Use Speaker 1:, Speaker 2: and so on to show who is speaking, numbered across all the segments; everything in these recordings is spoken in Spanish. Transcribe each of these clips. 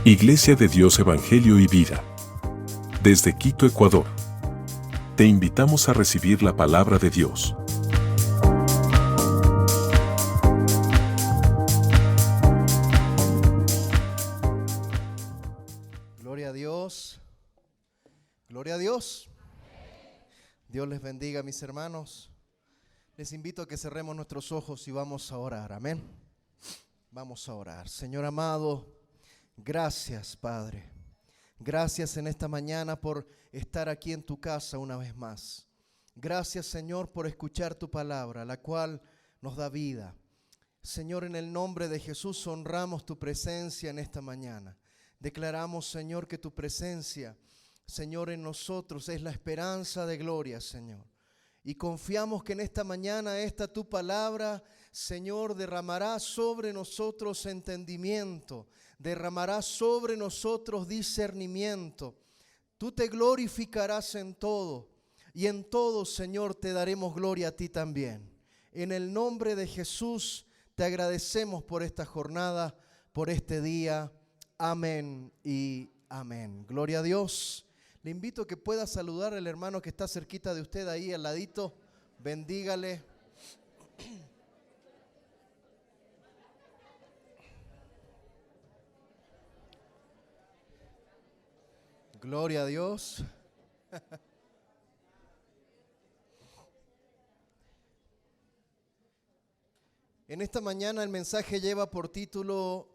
Speaker 1: Iglesia de Dios Evangelio y Vida. Desde Quito, Ecuador. Te invitamos a recibir la palabra de Dios.
Speaker 2: Gloria a Dios. Gloria a Dios. Dios les bendiga, mis hermanos. Les invito a que cerremos nuestros ojos y vamos a orar. Amén. Vamos a orar. Señor amado, gracias, Padre. Gracias en esta mañana por estar aquí en tu casa una vez más. Gracias, Señor, por escuchar tu palabra, la cual nos da vida. Señor, en el nombre de Jesús honramos tu presencia en esta mañana. Declaramos, Señor, que tu presencia, Señor, en nosotros es la esperanza de gloria, Señor. Y confiamos que en esta mañana esta tu palabra, Señor, derramará sobre nosotros entendimiento, derramará sobre nosotros discernimiento. Tú te glorificarás en todo y en todo, Señor, te daremos gloria a ti también. En el nombre de Jesús te agradecemos por esta jornada, por este día. Amén y amén. Gloria a Dios. Le invito a que pueda saludar al hermano que está cerquita de usted ahí al ladito. Bendígale. Gloria a Dios. En esta mañana el mensaje lleva por título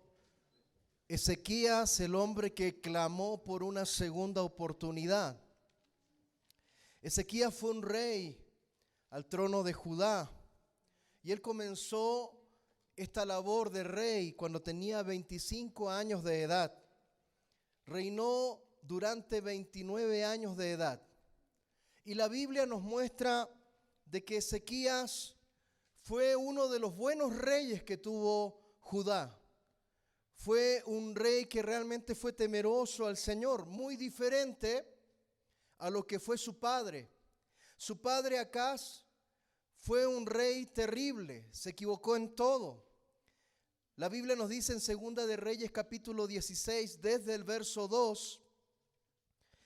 Speaker 2: Ezequías, el hombre que clamó por una segunda oportunidad. Ezequías fue un rey al trono de Judá y él comenzó esta labor de rey cuando tenía 25 años de edad. Reinó durante 29 años de edad. Y la Biblia nos muestra de que Ezequías fue uno de los buenos reyes que tuvo Judá. Fue un rey que realmente fue temeroso al Señor, muy diferente a lo que fue su padre. Su padre Acaz fue un rey terrible, se equivocó en todo. La Biblia nos dice en Segunda de Reyes capítulo 16, desde el verso 2,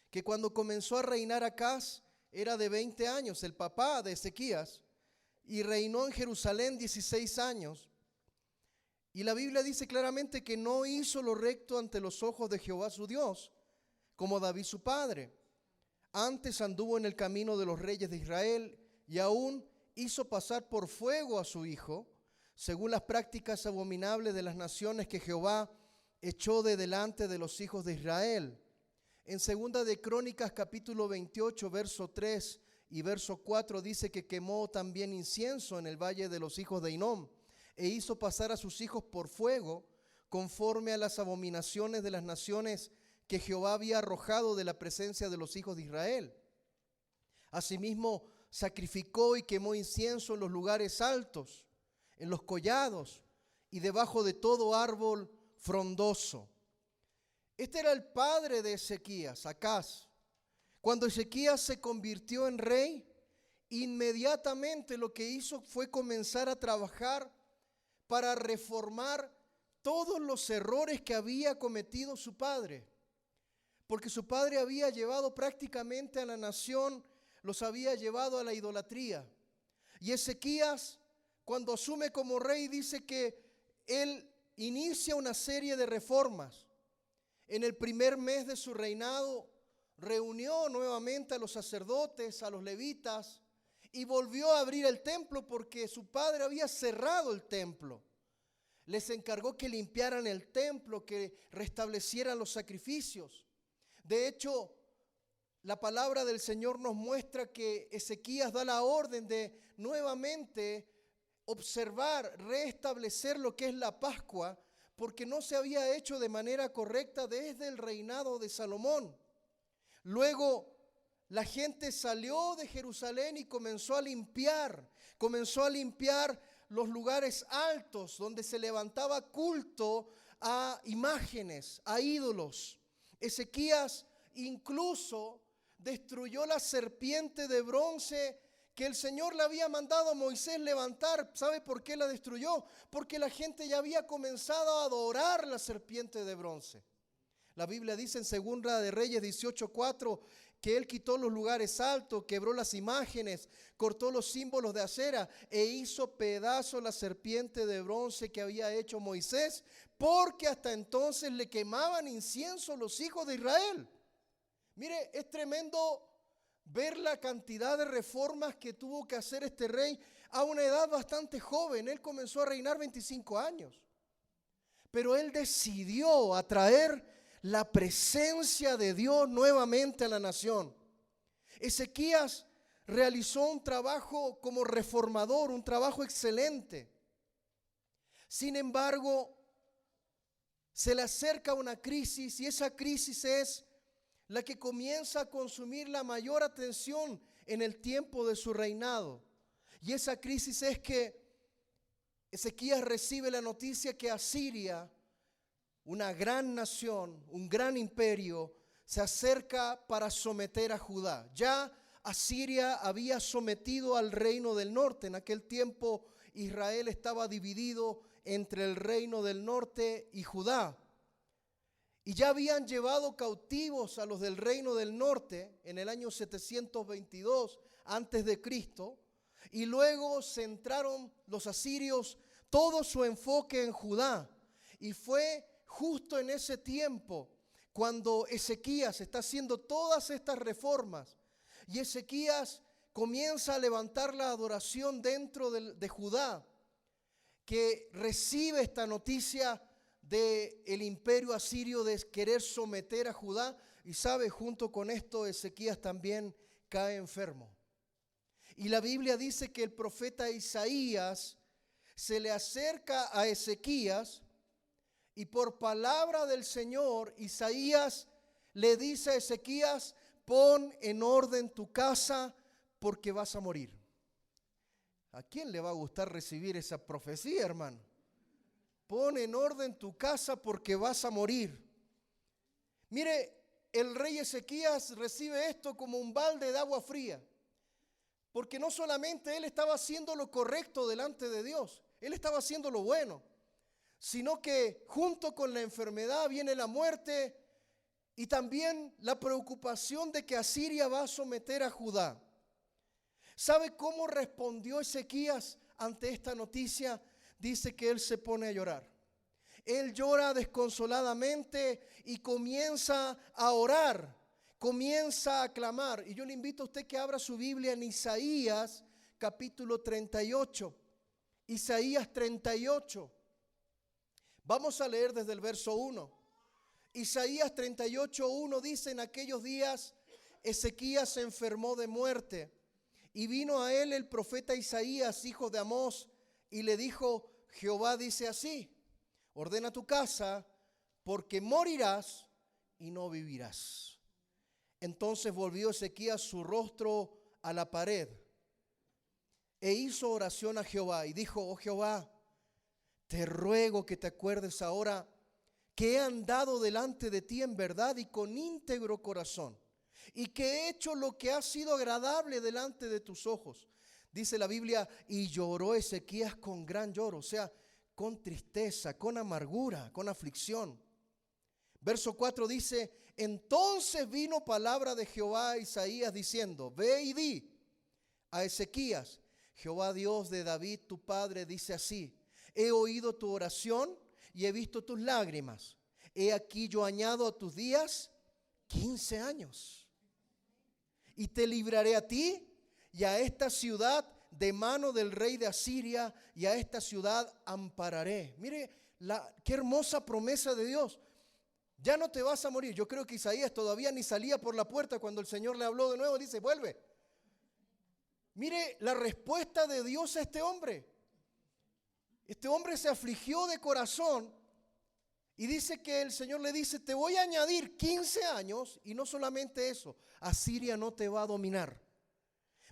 Speaker 2: que cuando comenzó a reinar Acaz era de 20 años, el papá de Ezequías, y reinó en Jerusalén 16 años. Y la Biblia dice claramente que no hizo lo recto ante los ojos de Jehová su Dios, como David su padre. Antes anduvo en el camino de los reyes de Israel y aún hizo pasar por fuego a su hijo, según las prácticas abominables de las naciones que Jehová echó de delante de los hijos de Israel. En Segunda de Crónicas capítulo 28, verso 3 y verso 4 dice que quemó también incienso en el valle de los hijos de Hinnom e hizo pasar a sus hijos por fuego conforme a las abominaciones de las naciones que Jehová había arrojado de la presencia de los hijos de Israel. Asimismo, sacrificó y quemó incienso en los lugares altos, en los collados y debajo de todo árbol frondoso. Este era el padre de Ezequías, Acaz. Cuando Ezequías se convirtió en rey, inmediatamente lo que hizo fue comenzar a trabajar para reformar todos los errores que había cometido su padre. Porque su padre había llevado prácticamente a la nación, los había llevado a la idolatría. Y Ezequías, cuando asume como rey, dice que él inicia una serie de reformas. En el primer mes de su reinado, reunió nuevamente a los sacerdotes, a los levitas, y volvió a abrir el templo porque su padre había cerrado el templo. Les encargó que limpiaran el templo, que restablecieran los sacrificios. De hecho, la palabra del Señor nos muestra que Ezequías da la orden de nuevamente observar, restablecer lo que es la Pascua, porque no se había hecho de manera correcta desde el reinado de Salomón. Luego la gente salió de Jerusalén y comenzó a limpiar los lugares altos donde se levantaba culto a imágenes, a ídolos. Ezequías incluso destruyó la serpiente de bronce que el Señor le había mandado a Moisés levantar. ¿Sabe por qué la destruyó? Porque la gente ya había comenzado a adorar la serpiente de bronce. La Biblia dice en Segunda de Reyes 18:4 que él quitó los lugares altos, quebró las imágenes, cortó los símbolos de acera e hizo pedazo la serpiente de bronce que había hecho Moisés, porque hasta entonces le quemaban incienso los hijos de Israel. Mire, es tremendo ver la cantidad de reformas que tuvo que hacer este rey a una edad bastante joven. Él comenzó a reinar 25 años. Pero él decidió atraer la presencia de Dios nuevamente a la nación. Ezequías realizó un trabajo como reformador, un trabajo excelente. Sin embargo, se le acerca una crisis y esa crisis es la que comienza a consumir la mayor atención en el tiempo de su reinado. Y esa crisis es que Ezequías recibe la noticia que Asiria, una gran nación, un gran imperio, se acerca para someter a Judá. Ya Asiria había sometido al reino del norte. En aquel tiempo Israel estaba dividido entre el reino del norte y Judá. Y ya habían llevado cautivos a los del reino del norte en el año 722 antes de Cristo. Y luego centraron los asirios todo su enfoque en Judá. Y fue justo en ese tiempo cuando Ezequías está haciendo todas estas reformas. Y Ezequías comienza a levantar la adoración dentro de Judá, que recibe esta noticia del imperio asirio de querer someter a Judá. Y sabe, junto con esto Ezequías también cae enfermo. Y la Biblia dice que el profeta Isaías se le acerca a Ezequías y por palabra del Señor, Isaías le dice a Ezequías: pon en orden tu casa porque vas a morir. ¿A quién le va a gustar recibir esa profecía, hermano? Pon en orden tu casa porque vas a morir. Mire, el rey Ezequías recibe esto como un balde de agua fría. Porque no solamente él estaba haciendo lo correcto delante de Dios, él estaba haciendo lo bueno, sino que junto con la enfermedad viene la muerte y también la preocupación de que Asiria va a someter a Judá. ¿Sabe cómo respondió Ezequías ante esta noticia? Dice que él se pone a llorar. Él llora desconsoladamente y comienza a orar, comienza a clamar. Y yo le invito a usted que abra su Biblia en Isaías capítulo 38. Isaías 38. Vamos a leer desde el verso 1. Isaías 38:1 dice: en aquellos días Ezequías se enfermó de muerte y vino a él el profeta Isaías, hijo de Amós, y le dijo: Jehová dice así: ordena tu casa, porque morirás y no vivirás. Entonces volvió Ezequías su rostro a la pared e hizo oración a Jehová y dijo: oh Jehová, te ruego que te acuerdes ahora que he andado delante de ti en verdad y con íntegro corazón, y que he hecho lo que ha sido agradable delante de tus ojos. Dice la Biblia: y lloró Ezequías con gran lloro, o sea, con tristeza, con amargura, con aflicción. Verso 4 dice: entonces vino palabra de Jehová a Isaías diciendo: ve y di a Ezequías: Jehová Dios de David tu padre dice así: he oído tu oración y he visto tus lágrimas. He aquí yo añado a tus días 15 años. Y te libraré a ti y a esta ciudad de mano del rey de Asiria, y a esta ciudad ampararé. Mire qué hermosa promesa de Dios. Ya no te vas a morir. Yo creo que Isaías todavía ni salía por la puerta cuando el Señor le habló de nuevo. Dice: vuelve. Mire la respuesta de Dios a este hombre. Este hombre se afligió de corazón y dice que el Señor le dice: te voy a añadir 15 años, y no solamente eso, Asiria no te va a dominar.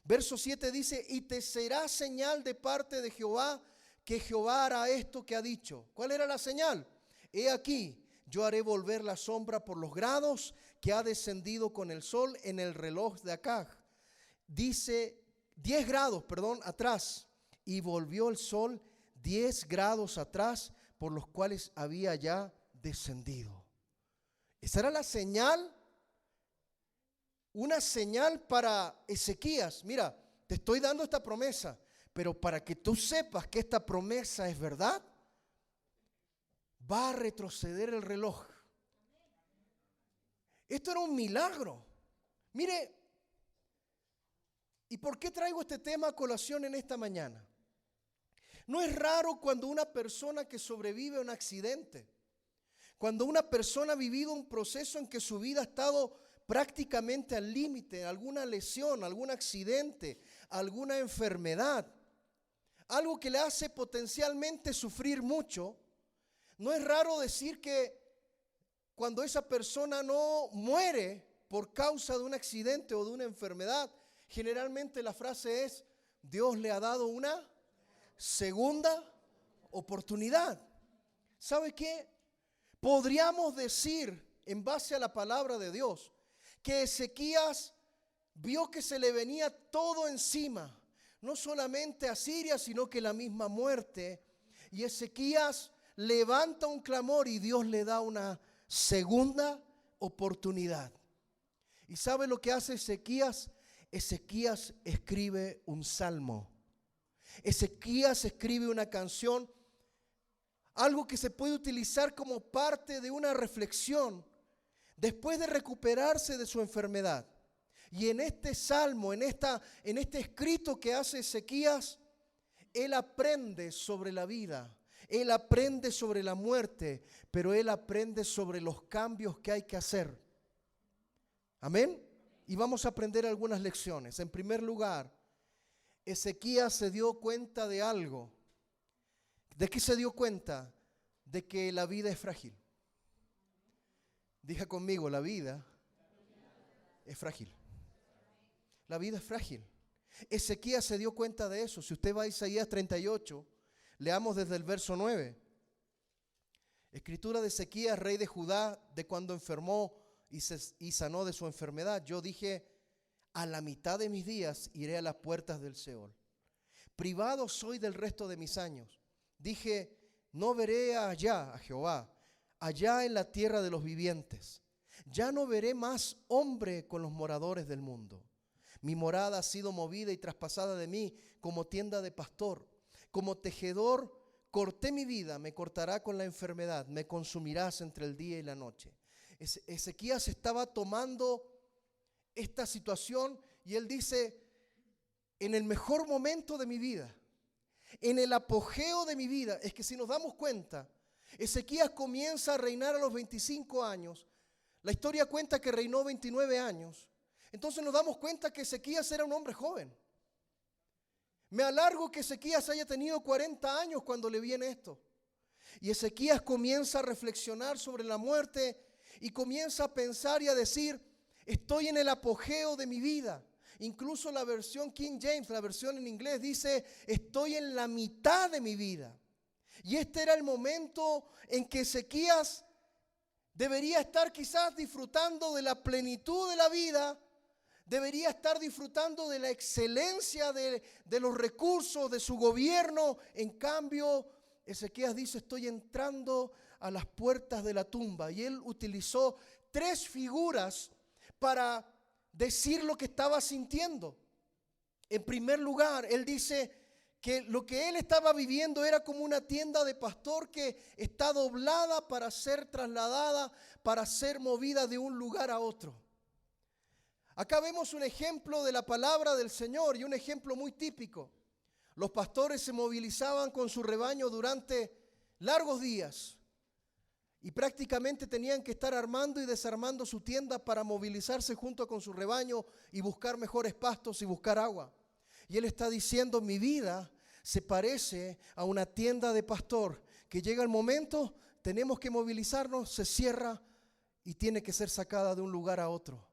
Speaker 2: Verso 7 dice: y te será señal de parte de Jehová, que Jehová hará esto que ha dicho. ¿Cuál era la señal? He aquí, yo haré volver la sombra por los grados que ha descendido con el sol en el reloj de Acaj. Dice 10 grados, atrás, y volvió el sol 10 grados atrás, por los cuales había ya descendido. Esa era la señal, una señal para Ezequías. Mira, te estoy dando esta promesa, pero para que tú sepas que esta promesa es verdad, va a retroceder el reloj. Esto era un milagro. Mire, ¿y por qué traigo este tema a colación en esta mañana? No es raro cuando una persona que sobrevive a un accidente, cuando una persona ha vivido un proceso en que su vida ha estado prácticamente al límite, alguna lesión, algún accidente, alguna enfermedad, algo que le hace potencialmente sufrir mucho, no es raro decir que cuando esa persona no muere por causa de un accidente o de una enfermedad, generalmente la frase es: Dios le ha dado una segunda oportunidad. ¿Sabe qué? Podríamos decir, en base a la palabra de Dios, que Ezequías vio que se le venía todo encima, no solamente a Siria, sino que la misma muerte. Y Ezequías levanta un clamor y Dios le da una segunda oportunidad. ¿Y sabe lo que hace Ezequías? Ezequías escribe un salmo. Ezequías escribe una canción, algo que se puede utilizar como parte de una reflexión después de recuperarse de su enfermedad. Y en este salmo, en este escrito que hace Ezequías, él aprende sobre la vida, él aprende sobre la muerte, pero él aprende sobre los cambios que hay que hacer. Amén. Y vamos a aprender algunas lecciones. En primer lugar, Ezequías se dio cuenta de algo. ¿De qué se dio cuenta? De que la vida es frágil. Diga conmigo, la vida es frágil. La vida es frágil. Ezequías se dio cuenta de eso. Si usted va a Isaías 38, leamos desde el verso 9. Escritura de Ezequías, rey de Judá, de cuando enfermó y sanó de su enfermedad. Yo dije: a la mitad de mis días iré a las puertas del Seol. Privado soy del resto de mis años. Dije: no veré allá a Jehová, allá en la tierra de los vivientes. Ya no veré más hombre con los moradores del mundo. Mi morada ha sido movida y traspasada de mí como tienda de pastor. Como tejedor corté mi vida, me cortará con la enfermedad, me consumirás entre el día y la noche. Ezequías estaba tomando esta situación y él dice: en el mejor momento de mi vida, en el apogeo de mi vida. Es que si nos damos cuenta, Ezequías comienza a reinar a los 25 años. La historia cuenta que reinó 29 años. Entonces nos damos cuenta que Ezequías era un hombre joven. Me alargo que Ezequías haya tenido 40 años cuando le viene esto. Y Ezequías comienza a reflexionar sobre la muerte y comienza a pensar y a decir: estoy en el apogeo de mi vida. Incluso la versión King James, la versión en inglés, dice: estoy en la mitad de mi vida. Y este era el momento en que Ezequías debería estar quizás disfrutando de la plenitud de la vida, debería estar disfrutando de la excelencia de los recursos de su gobierno. En cambio, Ezequías dice: estoy entrando a las puertas de la tumba. Y él utilizó 3 figuras para decir lo que estaba sintiendo. En primer lugar, él dice que lo que él estaba viviendo era como una tienda de pastor que está doblada para ser trasladada, para ser movida de un lugar a otro. Acá vemos un ejemplo de la palabra del Señor y un ejemplo muy típico. Los pastores se movilizaban con su rebaño durante largos días y prácticamente tenían que estar armando y desarmando su tienda para movilizarse junto con su rebaño y buscar mejores pastos y buscar agua. Y él está diciendo: mi vida se parece a una tienda de pastor que llega el momento, tenemos que movilizarnos, se cierra y tiene que ser sacada de un lugar a otro.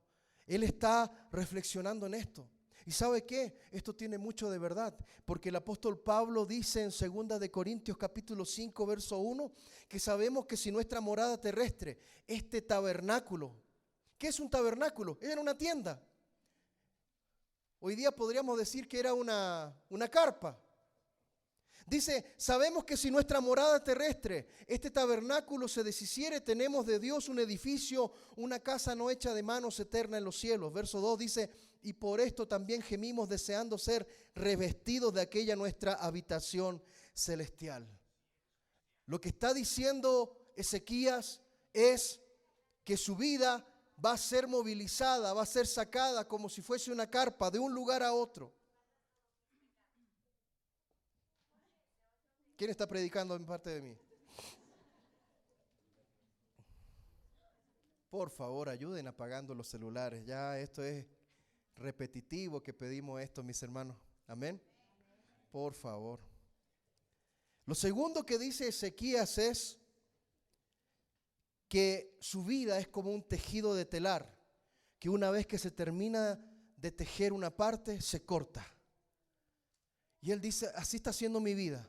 Speaker 2: Él está reflexionando en esto. ¿Y sabe qué? Esto tiene mucho de verdad, porque el apóstol Pablo dice en 2 de Corintios capítulo 5 verso 1 que sabemos que si nuestra morada terrestre, este tabernáculo, ¿qué es un tabernáculo? Era una tienda. Hoy día podríamos decir que era una carpa. Dice, sabemos que si nuestra morada terrestre, este tabernáculo se deshiciere, tenemos de Dios un edificio, una casa no hecha de manos eterna en los cielos. Verso 2 dice, y por esto también gemimos deseando ser revestidos de aquella nuestra habitación celestial. Lo que está diciendo Ezequías es que su vida va a ser movilizada, va a ser sacada como si fuese una carpa de un lugar a otro. ¿Quién está predicando en parte de mí? Por favor, ayuden apagando los celulares. Ya esto es repetitivo que pedimos esto, mis hermanos. Amén. Por favor. Lo segundo que dice Ezequías es que su vida es como un tejido de telar, que una vez que se termina de tejer una parte, se corta. Y él dice, así está siendo mi vida.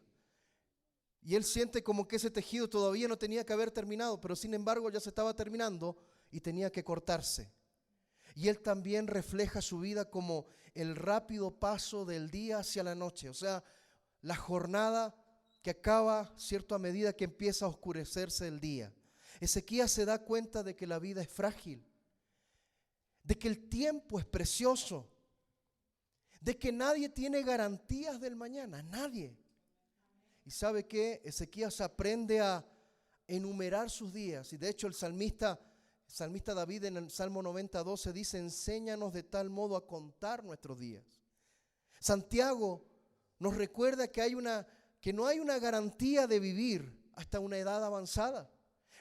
Speaker 2: Y él siente como que ese tejido todavía no tenía que haber terminado, pero sin embargo ya se estaba terminando y tenía que cortarse. Y él también refleja su vida como el rápido paso del día hacia la noche. O sea, la jornada que acaba, cierto, a medida que empieza a oscurecerse el día. Ezequías se da cuenta de que la vida es frágil, de que el tiempo es precioso, de que nadie tiene garantías del mañana, nadie. ¿Y sabe qué? Ezequías aprende a enumerar sus días. Y de hecho el salmista David en el Salmo 90:12 dice, enséñanos de tal modo a contar nuestros días. Santiago nos recuerda que no hay una garantía de vivir hasta una edad avanzada.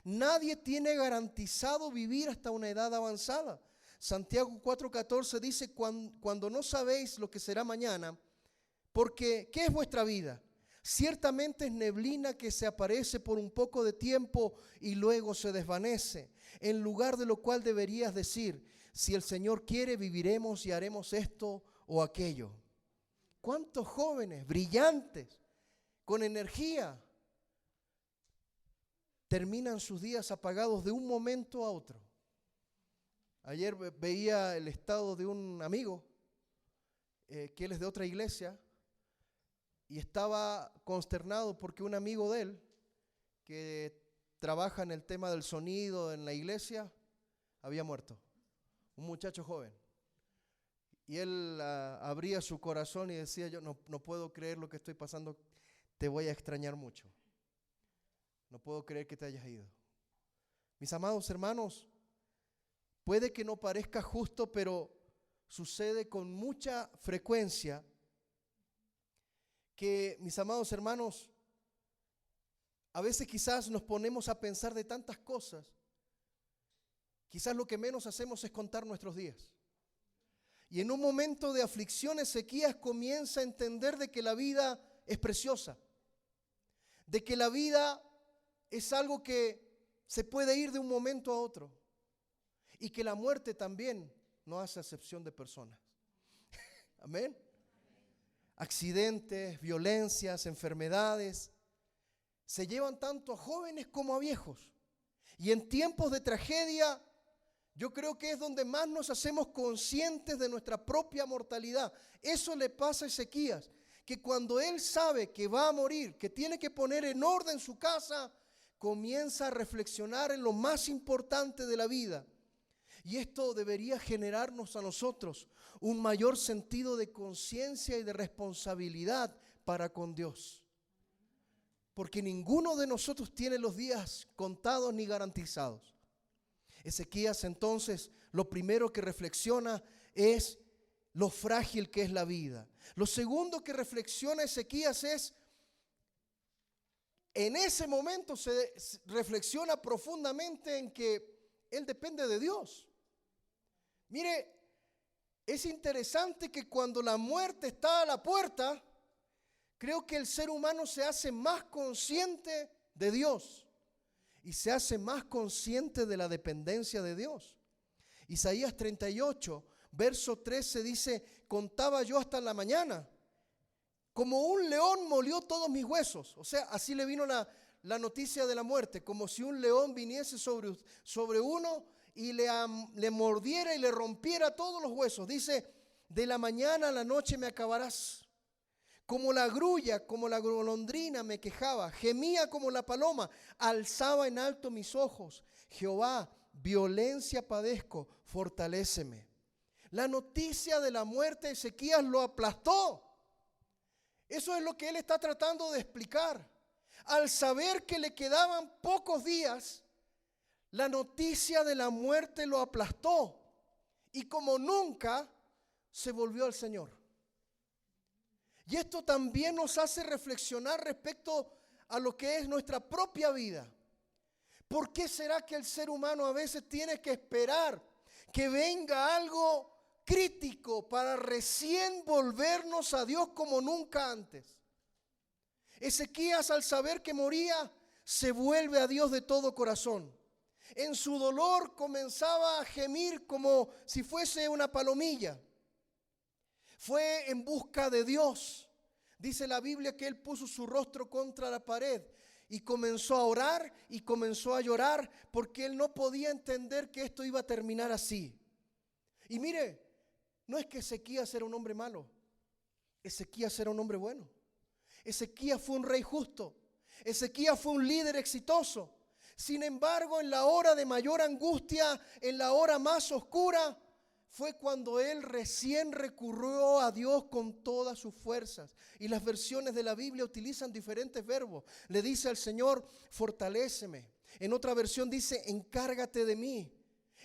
Speaker 2: Nadie tiene garantizado vivir hasta una edad avanzada. Santiago 4:14 dice, cuando no sabéis lo que será mañana, porque ¿qué es vuestra vida? Ciertamente es neblina que se aparece por un poco de tiempo y luego se desvanece. En lugar de lo cual deberías decir, si el Señor quiere, viviremos y haremos esto o aquello. ¿Cuántos jóvenes brillantes, con energía, terminan sus días apagados de un momento a otro? Ayer veía el estado de un amigo, que él es de otra iglesia, y estaba consternado porque un amigo de él, que trabaja en el tema del sonido en la iglesia, había muerto. Un muchacho joven. Y él abría su corazón y decía, yo no puedo creer lo que estoy pasando, te voy a extrañar mucho. No puedo creer que te hayas ido. Mis amados hermanos, puede que no parezca justo, pero sucede con mucha frecuencia que, mis amados hermanos, a veces quizás nos ponemos a pensar de tantas cosas, quizás lo que menos hacemos es contar nuestros días. Y en un momento de aflicción, Ezequías comienza a entender de que la vida es preciosa, de que la vida es algo que se puede ir de un momento a otro, y que la muerte también no hace acepción de personas. Amén. Accidentes, violencias, enfermedades, se llevan tanto a jóvenes como a viejos. Y en tiempos de tragedia, yo creo que es donde más nos hacemos conscientes de nuestra propia mortalidad. Eso le pasa a Ezequías, que cuando él sabe que va a morir, que tiene que poner en orden su casa, comienza a reflexionar en lo más importante de la vida. Y esto debería generarnos a nosotros un mayor sentido de conciencia y de responsabilidad para con Dios. Porque ninguno de nosotros tiene los días contados ni garantizados. Ezequías entonces lo primero que reflexiona es lo frágil que es la vida. Lo segundo que reflexiona Ezequías es, en ese momento se reflexiona profundamente en que él depende de Dios. Mire, es interesante que cuando la muerte está a la puerta, creo que el ser humano se hace más consciente de Dios y se hace más consciente de la dependencia de Dios. Isaías 38, verso 13 dice, contaba yo hasta la mañana, como un león molió todos mis huesos. O sea, así le vino la noticia de la muerte, como si un león viniese sobre uno y le mordiera y le rompiera todos los huesos. Dice, de la mañana a la noche me acabarás. Como la grulla, como la golondrina me quejaba, gemía como la paloma, alzaba en alto mis ojos. Jehová, violencia padezco, fortaléceme. La noticia de la muerte de Ezequías lo aplastó. Eso es lo que él está tratando de explicar. Al saber que le quedaban pocos días, la noticia de la muerte lo aplastó. Y como nunca, se volvió al Señor. Y esto también nos hace reflexionar respecto a lo que es nuestra propia vida. ¿Por qué será que el ser humano a veces tiene que esperar que venga algo crítico para recién volvernos a Dios como nunca antes? Ezequías, al saber que moría, se vuelve a Dios de todo corazón. En su dolor comenzaba a gemir como si fuese una palomilla. Fue en busca de Dios. Dice la Biblia que él puso su rostro contra la pared y comenzó a orar y comenzó a llorar porque él no podía entender que esto iba a terminar así. Y mire, no es que Ezequías era un hombre malo. Ezequías era un hombre bueno. Ezequías fue un rey justo. Ezequías fue un líder exitoso. Sin embargo, en la hora de mayor angustia, en la hora más oscura, fue cuando él recién recurrió a Dios con todas sus fuerzas. Y las versiones de la Biblia utilizan diferentes verbos. Le dice al Señor, fortaléceme. En otra versión dice, encárgate de mí.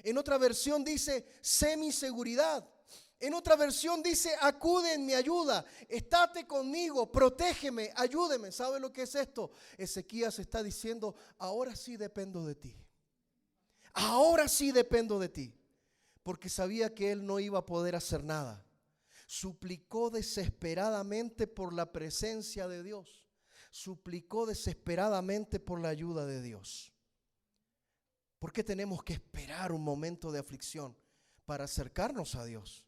Speaker 2: En otra versión dice, sé mi seguridad. En otra versión dice, acude en mi ayuda. Estate conmigo, protégeme, ayúdeme. ¿Sabe lo que es esto? Ezequías está diciendo, ahora sí dependo de ti. Ahora sí dependo de ti. Porque sabía que él no iba a poder hacer nada. Suplicó desesperadamente por la presencia de Dios. Suplicó desesperadamente por la ayuda de Dios. ¿Por qué tenemos que esperar un momento de aflicción para acercarnos a Dios?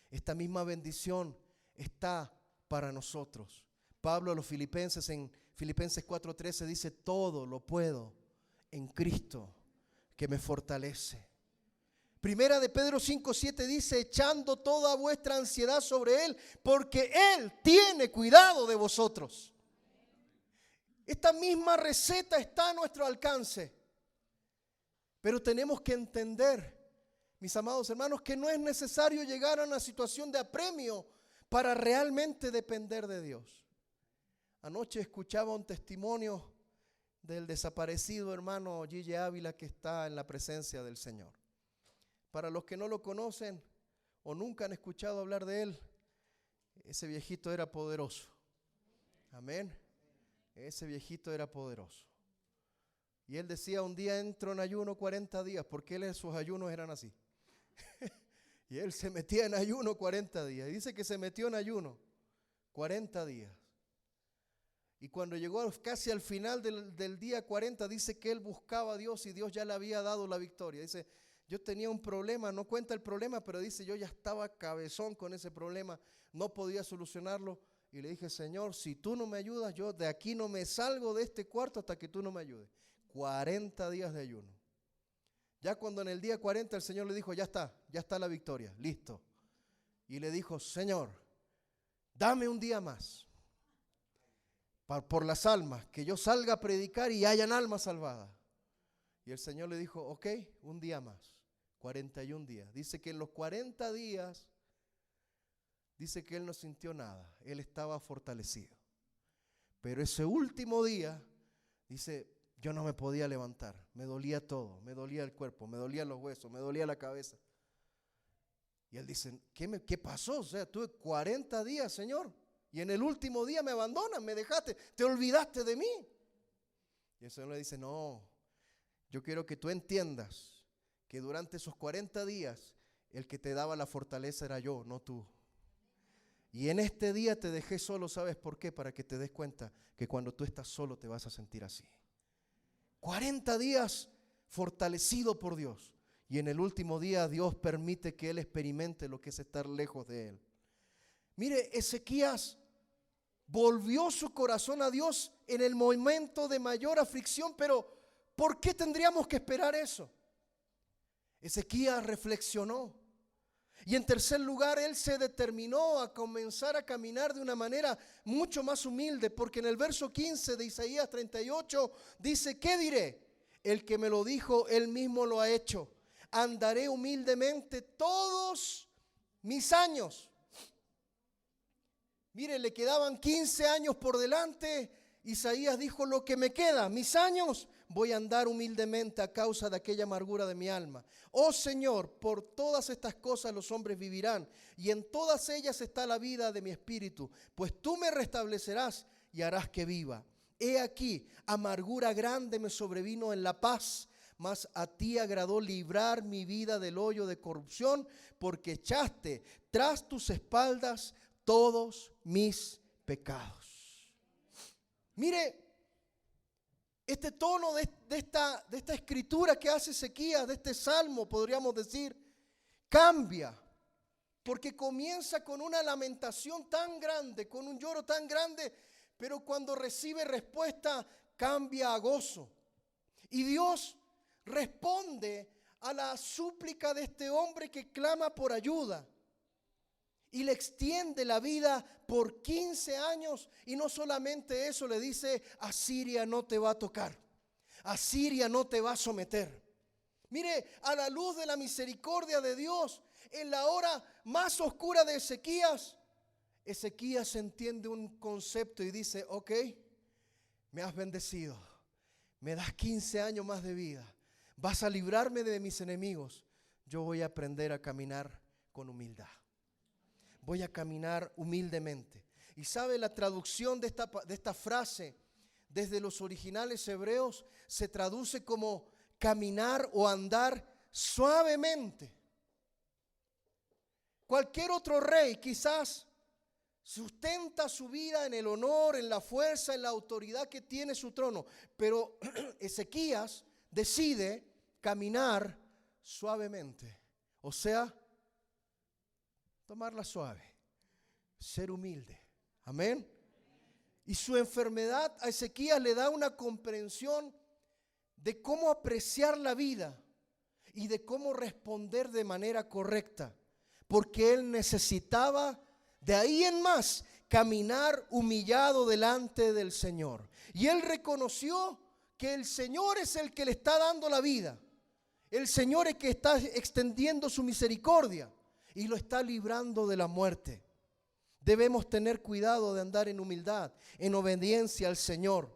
Speaker 2: Esta misma bendición está para nosotros. Pablo a los Filipenses en Filipenses 4:13 dice, todo lo puedo en Cristo que me fortalece. Primera de Pedro 5:7 dice, echando toda vuestra ansiedad sobre Él, porque Él tiene cuidado de vosotros. Esta misma receta está a nuestro alcance. Pero tenemos que entender, mis amados hermanos, que no es necesario llegar a una situación de apremio para realmente depender de Dios. Anoche escuchaba un testimonio del desaparecido hermano Gille Ávila que está en la presencia del Señor. Para los que no lo conocen o nunca han escuchado hablar de él, ese viejito era poderoso. Amén. Ese viejito era poderoso. Y él decía, un día entro en ayuno 40 días, porque sus ayunos eran así. Y él se metía en ayuno 40 días. Y dice que se metió en ayuno 40 días. Y cuando llegó casi al final del día 40, dice que él buscaba a Dios y Dios ya le había dado la victoria. Dice, yo tenía un problema, no cuenta el problema, pero dice, yo ya estaba cabezón con ese problema, no podía solucionarlo. Y le dije, Señor, si tú no me ayudas, yo de aquí no me salgo de este cuarto hasta que tú no me ayudes. 40 días de ayuno. Ya cuando en el día 40 el Señor le dijo, ya está la victoria, listo. Y le dijo, Señor, dame un día más por las almas, que yo salga a predicar y hayan almas salvadas. Y el Señor le dijo, ok, un día más, 41 días. Dice que en los 40 días, dice que él no sintió nada, él estaba fortalecido. Pero ese último día, dice, yo no me podía levantar, me dolía todo, me dolía el cuerpo, me dolían los huesos, me dolía la cabeza. Y él dice, ¿qué pasó? O sea, tuve 40 días, Señor, y en el último día me abandonas, me dejaste, te olvidaste de mí. Y el Señor le dice, no, yo quiero que tú entiendas que durante esos 40 días el que te daba la fortaleza era yo, no tú. Y en este día te dejé solo, ¿sabes por qué? Para que te des cuenta que cuando tú estás solo te vas a sentir así. 40 días fortalecido por Dios. Y en el último día Dios permite que él experimente lo que es estar lejos de él. Mire, Ezequías volvió su corazón a Dios en el momento de mayor aflicción, pero ¿por qué tendríamos que esperar eso? Ezequías reflexionó. Y en tercer lugar, él se determinó a comenzar a caminar de una manera mucho más humilde, porque en el verso 15 de Isaías 38 dice, ¿qué diré? El que me lo dijo, él mismo lo ha hecho. Andaré humildemente todos mis años. Mire, le quedaban 15 años por delante. Isaías dijo, lo que me queda, mis años, voy a andar humildemente a causa de aquella amargura de mi alma. Oh Señor, por todas estas cosas los hombres vivirán, y en todas ellas está la vida de mi espíritu, pues tú me restablecerás y harás que viva. He aquí, amargura grande me sobrevino en la paz, mas a ti agradó librar mi vida del hoyo de corrupción, porque echaste tras tus espaldas todos mis pecados. Mire, este tono de esta escritura que hace Ezequías, de este salmo, podríamos decir, cambia, porque comienza con una lamentación tan grande, con un lloro tan grande, pero cuando recibe respuesta, cambia a gozo. Y Dios responde a la súplica de este hombre que clama por ayuda. Y le extiende la vida por 15 años. Y no solamente eso, le dice, Asiria no te va a tocar. Asiria no te va a someter. Mire, a la luz de la misericordia de Dios, en la hora más oscura de Ezequías, Ezequías entiende un concepto y dice, ok, me has bendecido. Me das 15 años más de vida. Vas a librarme de mis enemigos. Yo voy a aprender a caminar con humildad. Voy a caminar humildemente. Y sabe, la traducción de esta frase desde los originales hebreos se traduce como caminar o andar suavemente. Cualquier otro rey quizás sustenta su vida en el honor, en la fuerza, en la autoridad que tiene su trono. Pero Ezequías decide caminar suavemente. O sea, tomarla suave, ser humilde. Amén. Y su enfermedad a Ezequías le da una comprensión de cómo apreciar la vida y de cómo responder de manera correcta, porque él necesitaba de ahí en más caminar humillado delante del Señor. Y él reconoció que el Señor es el que le está dando la vida. El Señor es el que está extendiendo su misericordia y lo está librando de la muerte. Debemos tener cuidado de andar en humildad, en obediencia al Señor,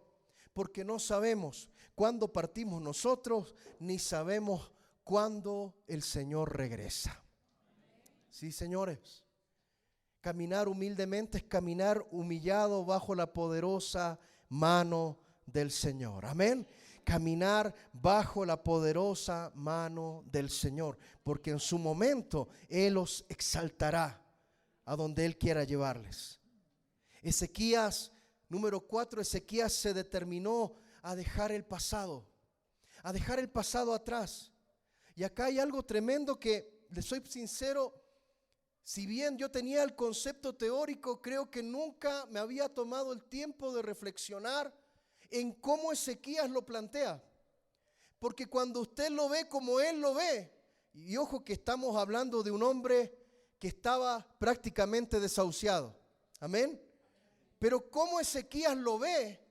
Speaker 2: porque no sabemos cuándo partimos nosotros, ni sabemos cuándo el Señor regresa. Sí, señores. Caminar humildemente es caminar humillado bajo la poderosa mano del Señor. Amén. Caminar bajo la poderosa mano del Señor, porque en su momento Él los exaltará a donde Él quiera llevarles. Ezequías, número 4, Ezequías se determinó a dejar el pasado atrás. Y acá hay algo tremendo que, les soy sincero, si bien yo tenía el concepto teórico, creo que nunca me había tomado el tiempo de reflexionar en cómo Ezequías lo plantea. Porque cuando usted lo ve como él lo ve, y ojo que estamos hablando de un hombre que estaba prácticamente desahuciado. Amén. Pero cómo Ezequías lo ve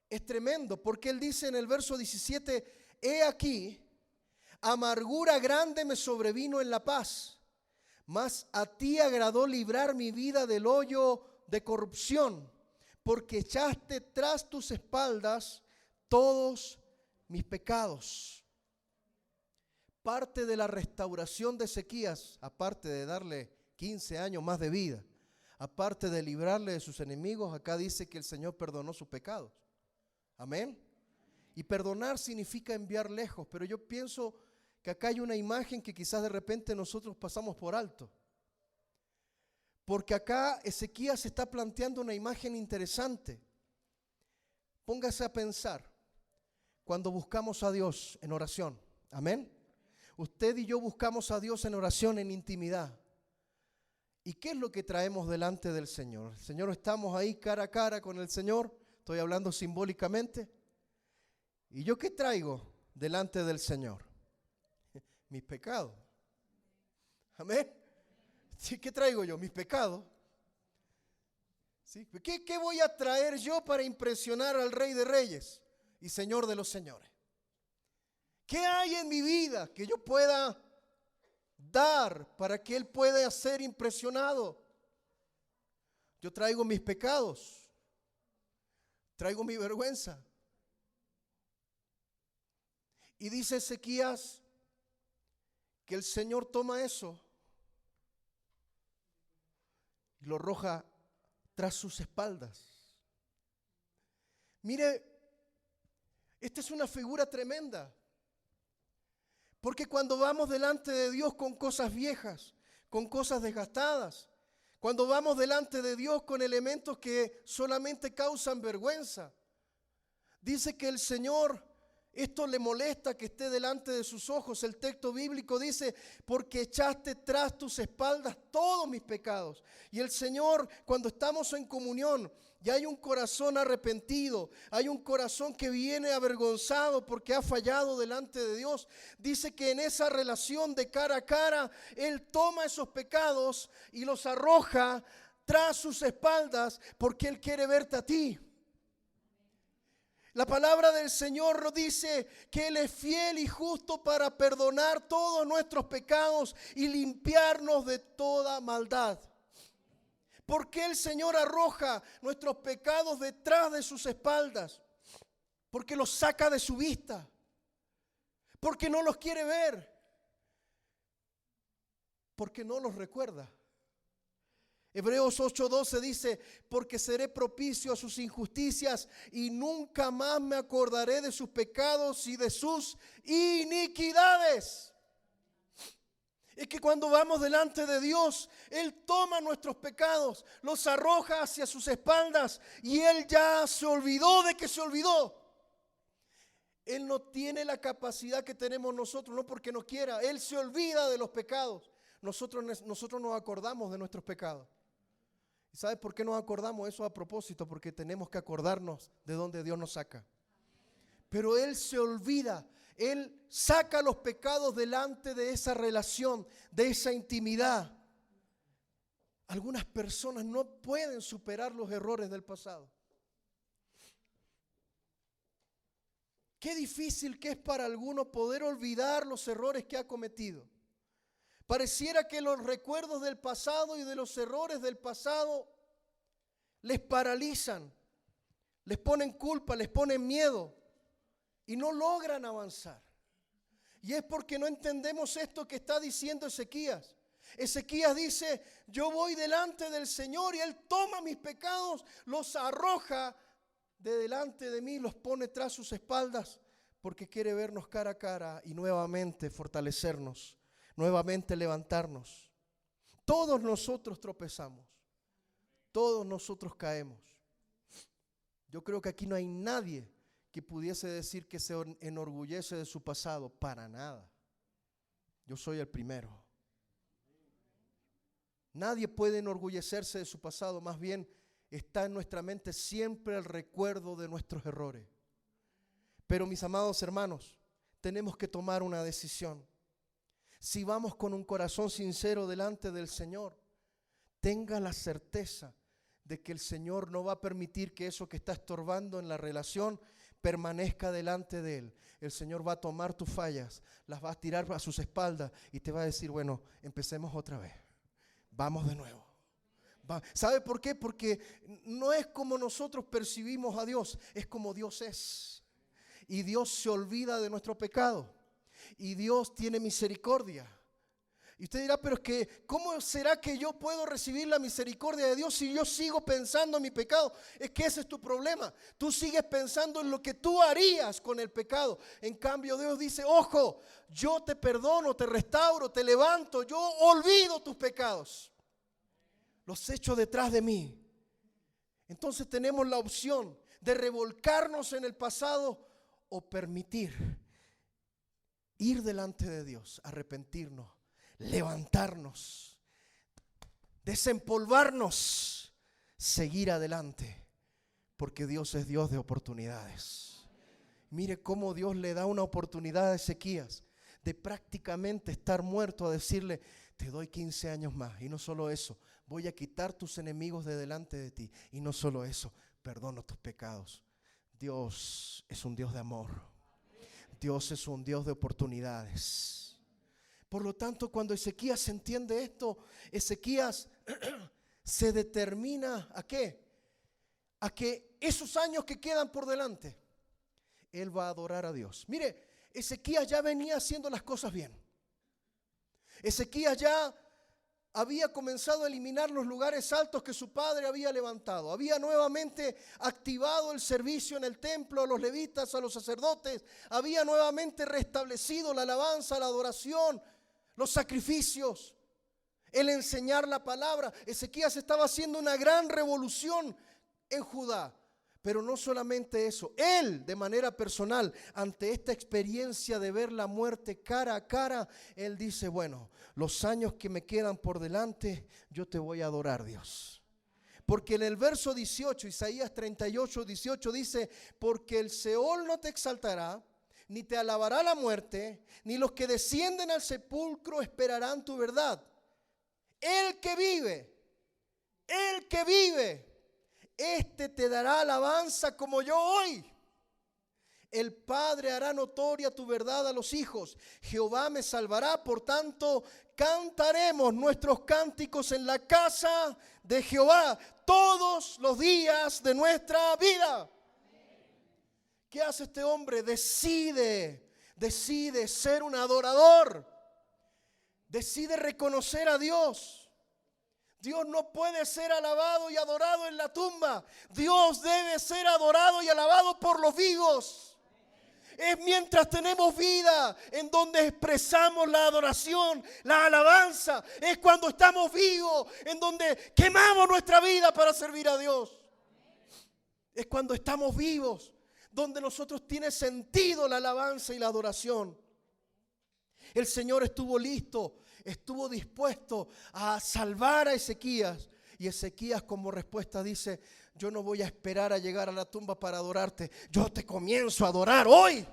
Speaker 2: es tremendo, porque él dice en el verso 17, he aquí, amargura grande me sobrevino en la paz, mas a ti agradó librar mi vida del hoyo de corrupción, porque echaste tras tus espaldas todos mis pecados. Parte de la restauración de Ezequías, aparte de darle 15 años más de vida, aparte de librarle de sus enemigos, acá dice que el Señor perdonó sus pecados. Amén. Y perdonar significa enviar lejos, pero yo pienso que acá hay una imagen que quizás de repente nosotros pasamos por alto. Porque acá Ezequías está planteando una imagen interesante. Póngase a pensar cuando buscamos a Dios en oración. Amén. Usted y yo buscamos a Dios en oración, en intimidad. ¿Y qué es lo que traemos delante del Señor? El Señor, estamos ahí cara a cara con el Señor. Estoy hablando simbólicamente. ¿Y yo qué traigo delante del Señor? Mis pecados. Amén. ¿Sí? ¿Qué traigo yo? Mis pecados. ¿Sí? ¿Qué voy a traer yo para impresionar al Rey de Reyes y Señor de los señores? ¿Qué hay en mi vida que yo pueda dar para que Él pueda ser impresionado? Yo traigo mis pecados, traigo mi vergüenza. Y dice Ezequías que el Señor toma eso y lo arroja tras sus espaldas. Mire, esta es una figura tremenda. Porque cuando vamos delante de Dios con cosas viejas, con cosas desgastadas, cuando vamos delante de Dios con elementos que solamente causan vergüenza, dice que el Señor, esto le molesta que esté delante de sus ojos. El texto bíblico dice, porque echaste tras tus espaldas todos mis pecados. Y el Señor, cuando estamos en comunión y hay un corazón arrepentido, hay un corazón que viene avergonzado porque ha fallado delante de Dios, dice que en esa relación de cara a cara, Él toma esos pecados y los arroja tras sus espaldas porque Él quiere verte a ti. La palabra del Señor nos dice que Él es fiel y justo para perdonar todos nuestros pecados y limpiarnos de toda maldad. ¿Por qué el Señor arroja nuestros pecados detrás de sus espaldas? Porque los saca de su vista. Porque no los quiere ver. Porque no los recuerda. Hebreos 8:12 dice, porque seré propicio a sus injusticias y nunca más me acordaré de sus pecados y de sus iniquidades. Es que cuando vamos delante de Dios, Él toma nuestros pecados, los arroja hacia sus espaldas y Él ya se olvidó de que se olvidó. Él no tiene la capacidad que tenemos nosotros, no porque no quiera, Él se olvida de los pecados. Nosotros nos acordamos de nuestros pecados. ¿Sabes por qué nos acordamos? Eso a propósito, porque tenemos que acordarnos de donde Dios nos saca. Pero Él se olvida, Él saca los pecados delante de esa relación, de esa intimidad. Algunas personas no pueden superar los errores del pasado. Qué difícil que es para algunos poder olvidar los errores que ha cometido. Pareciera que los recuerdos del pasado y de los errores del pasado les paralizan, les ponen culpa, les ponen miedo y no logran avanzar. Y es porque no entendemos esto que está diciendo Ezequías. Ezequías dice, yo voy delante del Señor y Él toma mis pecados, los arroja de delante de mí, los pone tras sus espaldas porque quiere vernos cara a cara y nuevamente fortalecernos. Nuevamente levantarnos. Todos nosotros tropezamos. Todos nosotros caemos. Yo creo que aquí no hay nadie que pudiese decir que se enorgullece de su pasado. Para nada. Yo soy el primero. Nadie puede enorgullecerse de su pasado. Más bien está en nuestra mente siempre el recuerdo de nuestros errores. Pero mis amados hermanos, tenemos que tomar una decisión. Si vamos con un corazón sincero delante del Señor, tenga la certeza de que el Señor no va a permitir que eso que está estorbando en la relación permanezca delante de Él. El Señor va a tomar tus fallas, las va a tirar a sus espaldas y te va a decir, bueno, empecemos otra vez. Vamos de nuevo. ¿Sabe por qué? Porque no es como nosotros percibimos a Dios, es como Dios es. Y Dios se olvida de nuestro pecado. Y Dios tiene misericordia. Y usted dirá, pero es que, ¿cómo será que yo puedo recibir la misericordia de Dios si yo sigo pensando en mi pecado? Es que ese es tu problema. Tú sigues pensando en lo que tú harías con el pecado. En cambio, Dios dice, ojo, yo te perdono, te restauro, te levanto, yo olvido tus pecados. Los echo detrás de mí. Entonces tenemos la opción de revolcarnos en el pasado o permitir ir delante de Dios, arrepentirnos, levantarnos, desempolvarnos, seguir adelante, porque Dios es Dios de oportunidades. Mire cómo Dios le da una oportunidad a Ezequías de prácticamente estar muerto a decirle, te doy 15 años más. Y no solo eso, voy a quitar tus enemigos de delante de ti. Y no solo eso, perdono tus pecados. Dios es un Dios de amor. Dios es un Dios de oportunidades. Por lo tanto, cuando Ezequías entiende esto, Ezequías se determina ¿a qué? A que esos años que quedan por delante, él va a adorar a Dios. Mire, Ezequías ya venía haciendo las cosas bien. Ezequías ya había comenzado a eliminar los lugares altos que su padre había levantado. Había nuevamente activado el servicio en el templo, a los levitas, a los sacerdotes. Había nuevamente restablecido la alabanza, la adoración, los sacrificios, el enseñar la palabra. Ezequías estaba haciendo una gran revolución en Judá. Pero no solamente eso, él de manera personal, ante esta experiencia de ver la muerte cara a cara, él dice, bueno, los años que me quedan por delante, yo te voy a adorar, Dios. Porque en el verso 18, Isaías 38, 18 dice, porque el Seol no te exaltará, ni te alabará la muerte, ni los que descienden al sepulcro esperarán tu verdad. El que vive, este te dará alabanza como yo hoy. El Padre hará notoria tu verdad a los hijos. Jehová me salvará, por tanto cantaremos nuestros cánticos en la casa de Jehová todos los días de nuestra vida. ¿Qué hace este hombre? Decide ser un adorador. Decide reconocer a Dios. Dios no puede ser alabado y adorado en la tumba. Dios debe ser adorado y alabado por los vivos. Es mientras tenemos vida en donde expresamos la adoración, la alabanza. Es cuando estamos vivos en donde quemamos nuestra vida para servir a Dios. Es cuando estamos vivos donde nosotros tiene sentido la alabanza y la adoración. El Señor estuvo listo, estuvo dispuesto a salvar a Ezequías. Y Ezequías como respuesta dice, yo no voy a esperar a llegar a la tumba para adorarte. Yo te comienzo a adorar hoy.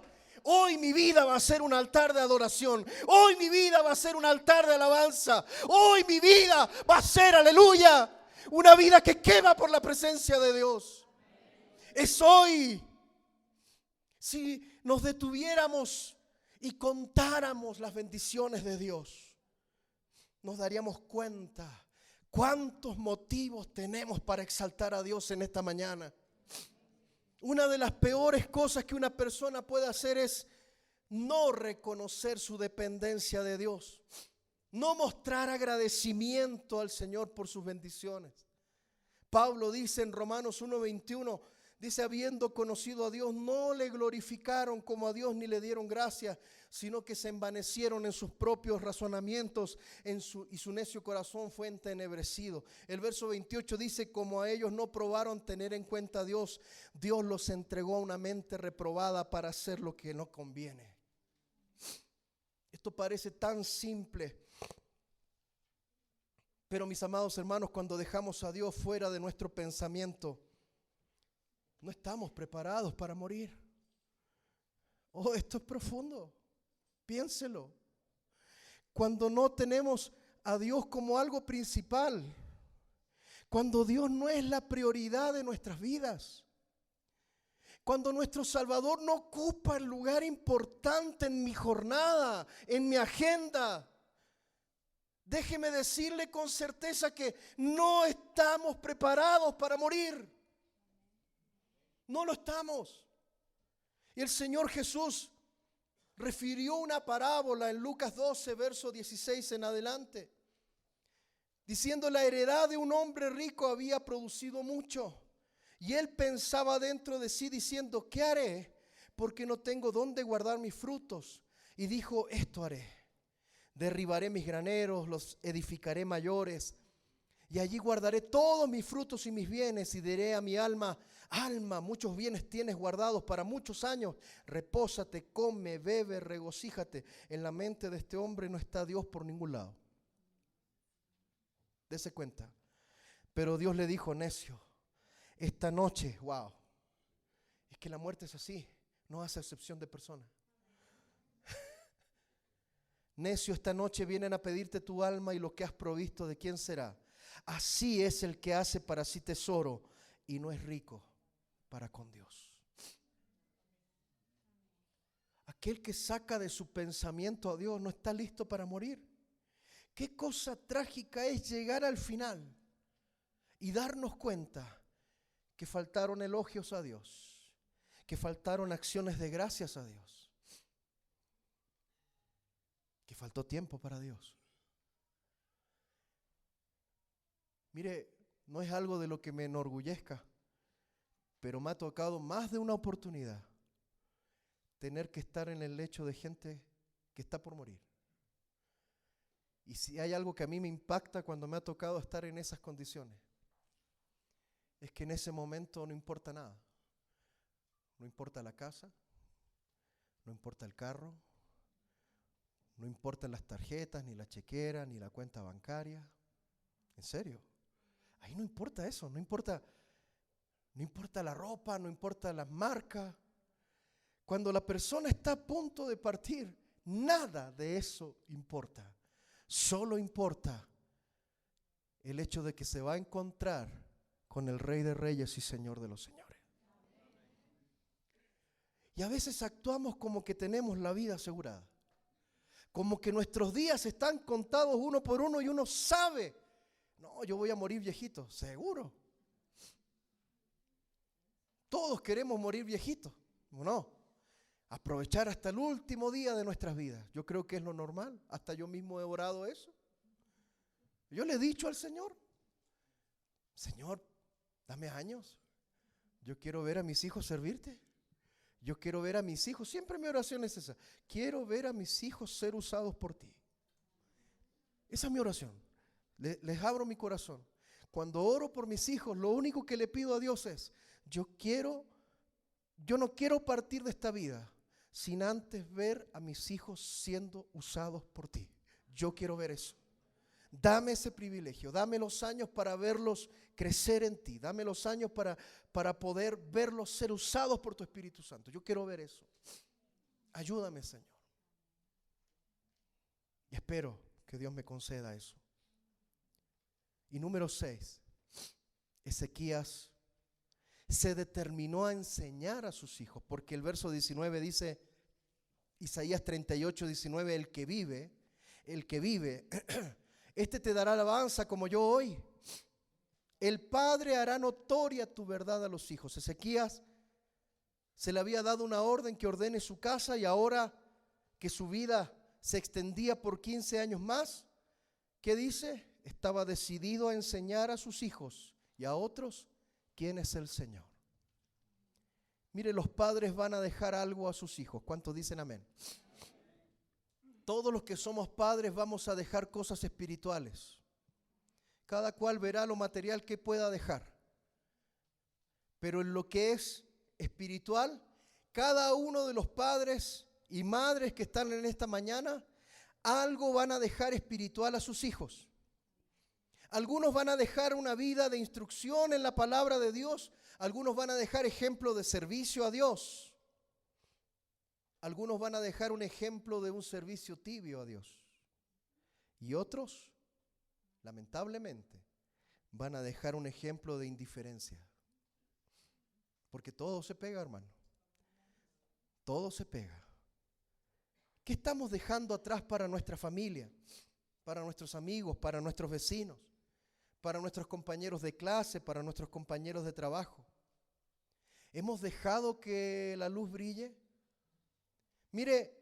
Speaker 2: Hoy mi vida va a ser un altar de adoración. Hoy mi vida va a ser un altar de alabanza. Hoy mi vida va a ser, aleluya, una vida que quema por la presencia de Dios. Es hoy. Si nos detuviéramos y contáramos las bendiciones de Dios, nos daríamos cuenta cuántos motivos tenemos para exaltar a Dios en esta mañana. Una de las peores cosas que una persona puede hacer es no reconocer su dependencia de Dios, no mostrar agradecimiento al Señor por sus bendiciones. Pablo dice en Romanos 1:21, dice, habiendo conocido a Dios, no le glorificaron como a Dios ni le dieron gracias, sino que se envanecieron en sus propios razonamientos y su necio corazón fue entenebrecido. El verso 28 dice, como a ellos no probaron tener en cuenta a Dios, Dios los entregó a una mente reprobada para hacer lo que no conviene. Esto parece tan simple. Pero mis amados hermanos, cuando dejamos a Dios fuera de nuestro pensamiento, no estamos preparados para morir. Oh, esto es profundo. Piénselo. Cuando no tenemos a Dios como algo principal, cuando Dios no es la prioridad de nuestras vidas, cuando nuestro Salvador no ocupa el lugar importante en mi jornada, en mi agenda, déjeme decirle con certeza que no estamos preparados para morir. No lo estamos. Y el Señor Jesús refirió una parábola en Lucas 12, verso 16 en adelante, diciendo, la heredad de un hombre rico había producido mucho. Y él pensaba dentro de sí diciendo, ¿qué haré? Porque no tengo dónde guardar mis frutos. Y dijo, esto haré. Derribaré mis graneros, los edificaré mayores. Y allí guardaré todos mis frutos y mis bienes. Y diré a mi alma, alma, muchos bienes tienes guardados para muchos años. Repósate, come, bebe, regocíjate. En la mente de este hombre no está Dios por ningún lado. Dese cuenta. Pero Dios le dijo, necio, esta noche, wow, es que la muerte es así, no hace excepción de persona. Necio, esta noche vienen a pedirte tu alma y lo que has provisto, ¿de quién será? Así es el que hace para sí tesoro y no es rico para con Dios. Aquel que saca de su pensamiento a Dios no está listo para morir. Qué cosa trágica es llegar al final y darnos cuenta que faltaron elogios a Dios, que faltaron acciones de gracias a Dios, que faltó tiempo para Dios. Mire, no es algo de lo que me enorgullezca, pero me ha tocado más de una oportunidad tener que estar en el lecho de gente que está por morir. Y si hay algo que a mí me impacta cuando me ha tocado estar en esas condiciones, es que en ese momento no importa nada. No importa la casa, no importa el carro, no importan las tarjetas, ni la chequera, ni la cuenta bancaria. En serio, ahí no importa eso, no importa la ropa, no importa las marcas. Cuando la persona está a punto de partir, nada de eso importa. Solo importa el hecho de que se va a encontrar con el Rey de Reyes y Señor de los Señores. Y a veces actuamos como que tenemos la vida asegurada. Como que nuestros días están contados uno por uno y uno sabe, no, yo voy a morir viejito, seguro. Todos queremos morir viejitos, ¿no? Aprovechar hasta el último día de nuestras vidas. Yo creo que es lo normal. Hasta yo mismo he orado eso. Yo le he dicho al Señor, Señor, dame años. Yo quiero ver a mis hijos servirte. Yo quiero ver a mis hijos, siempre mi oración es esa. Quiero ver a mis hijos ser usados por ti. Esa es mi oración. Les abro mi corazón. Cuando oro por mis hijos, lo único que le pido a Dios es, yo no quiero partir de esta vida sin antes ver a mis hijos siendo usados por ti. Yo quiero ver eso. Dame ese privilegio, dame los años para verlos crecer en ti, dame los años para poder verlos ser usados por tu Espíritu Santo. Yo quiero ver eso. Ayúdame, Señor. Y espero que Dios me conceda eso. Y número 6, Ezequías se determinó a enseñar a sus hijos, porque el verso 19 dice, Isaías 38, 19, el que vive, este te dará alabanza como yo hoy. El padre hará notoria tu verdad a los hijos. Ezequías se le había dado una orden que ordene su casa y ahora que su vida se extendía por 15 años más, ¿qué dice? Estaba decidido a enseñar a sus hijos y a otros quién es el Señor. Mire, los padres van a dejar algo a sus hijos. ¿Cuántos dicen amén? Todos los que somos padres vamos a dejar cosas espirituales. Cada cual verá lo material que pueda dejar. Pero en lo que es espiritual, cada uno de los padres y madres que están en esta mañana, algo van a dejar espiritual a sus hijos. Algunos van a dejar una vida de instrucción en la palabra de Dios. Algunos van a dejar ejemplo de servicio a Dios. Algunos van a dejar un ejemplo de un servicio tibio a Dios. Y otros, lamentablemente, van a dejar un ejemplo de indiferencia. Porque todo se pega, hermano. Todo se pega. ¿Qué estamos dejando atrás para nuestra familia? Para nuestros amigos, para nuestros vecinos, para nuestros compañeros de clase, para nuestros compañeros de trabajo. ¿Hemos dejado que la luz brille? Mire,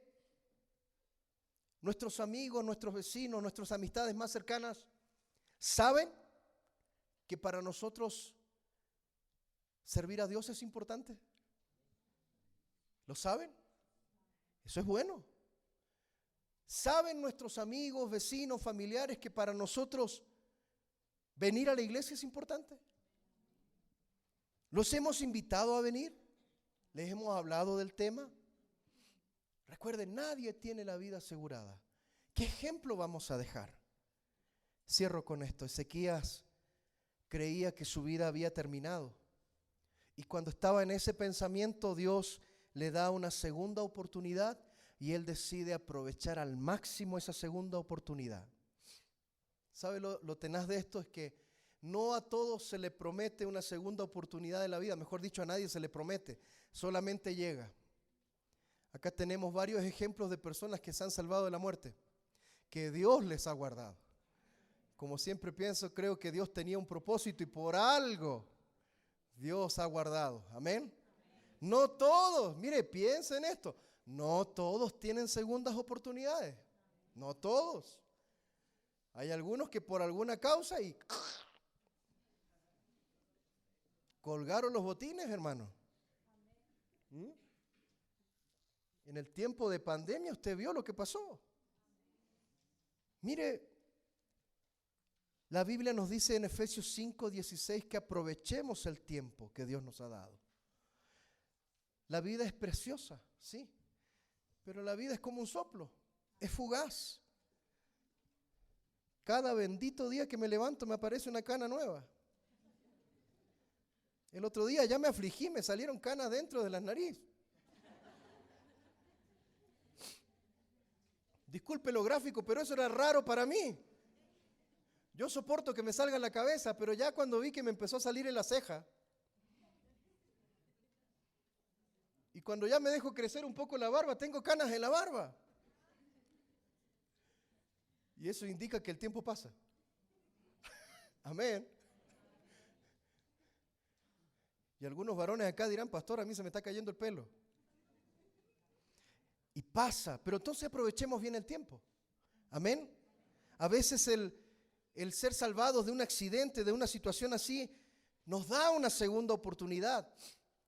Speaker 2: nuestros amigos, nuestros vecinos, nuestras amistades más cercanas, ¿saben que para nosotros servir a Dios es importante? ¿Lo saben? Eso es bueno. ¿Saben nuestros amigos, vecinos, familiares que para nosotros venir a la iglesia es importante? ¿Los hemos invitado a venir? ¿Les hemos hablado del tema? Recuerden, nadie tiene la vida asegurada. ¿Qué ejemplo vamos a dejar? Cierro con esto. Ezequías creía que su vida había terminado. Y cuando estaba en ese pensamiento, Dios le da una segunda oportunidad y él decide aprovechar al máximo esa segunda oportunidad. ¿Sabe lo tenaz de esto? Es que no a todos se le promete una segunda oportunidad de la vida, mejor dicho, a nadie se le promete, solamente llega. Acá tenemos varios ejemplos de personas que se han salvado de la muerte, que Dios les ha guardado. Como siempre pienso, creo que Dios tenía un propósito y por algo Dios ha guardado. Amén. No todos, mire, piensa en esto, no todos tienen segundas oportunidades, no todos. Hay algunos que por alguna causa y colgaron los botines, hermano. En el tiempo de pandemia usted vio lo que pasó. Mire, la Biblia nos dice en Efesios 5:16 que aprovechemos el tiempo que Dios nos ha dado. La vida es preciosa, sí, pero la vida es como un soplo, es fugaz. Cada bendito día que me levanto me aparece una cana nueva. El otro día ya me afligí, me salieron canas dentro de la nariz. Disculpe lo gráfico, pero eso era raro para mí. Yo soporto que me salga en la cabeza, pero ya cuando vi que me empezó a salir en la ceja, y cuando ya me dejo crecer un poco la barba, tengo canas en la barba. Y eso indica que el tiempo pasa. Amén. Y algunos varones acá dirán, pastor, a mí se me está cayendo el pelo. Y pasa, pero entonces aprovechemos bien el tiempo. Amén. A veces el ser salvados de un accidente, de una situación así, nos da una segunda oportunidad.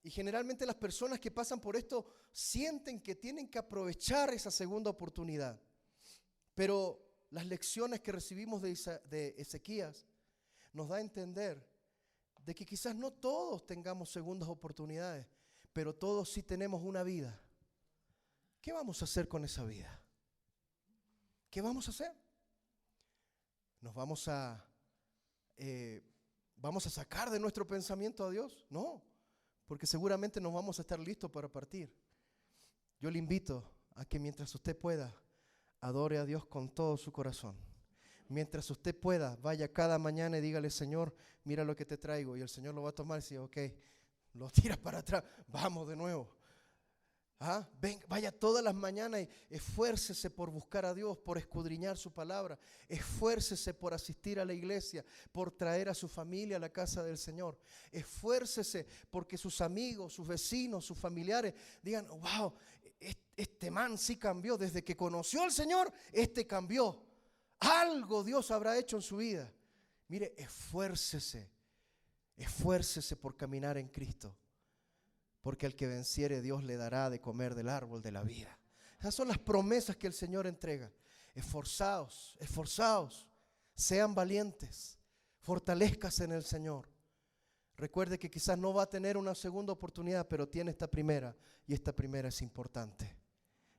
Speaker 2: Y generalmente las personas que pasan por esto sienten que tienen que aprovechar esa segunda oportunidad. Pero las lecciones que recibimos de Ezequías nos da a entender de que quizás no todos tengamos segundas oportunidades, pero todos sí tenemos una vida. ¿Qué vamos a hacer con esa vida? ¿Qué vamos a hacer? ¿Nos vamos a sacar de nuestro pensamiento a Dios? No, porque seguramente nos vamos a estar listos para partir. Yo le invito a que mientras usted pueda, adore a Dios con todo su corazón. Mientras usted pueda, vaya cada mañana y dígale, Señor, mira lo que te traigo. Y el Señor lo va a tomar y dice, ok, lo tira para atrás, vamos de nuevo. Vaya todas las mañanas y esfuércese por buscar a Dios, por escudriñar su palabra. Esfuércese por asistir a la iglesia, por traer a su familia a la casa del Señor. Esfuércese porque sus amigos, sus vecinos, sus familiares digan, wow, este man sí cambió. Desde que conoció al Señor, este cambió. Algo Dios habrá hecho en su vida. Mire, esfuércese por caminar en Cristo. Porque al que venciere Dios le dará de comer del árbol de la vida. Esas son las promesas que el Señor entrega. Esforzaos, sean valientes, fortalezcase en el Señor. Recuerde que quizás no va a tener una segunda oportunidad, pero tiene esta primera, y esta primera es importante.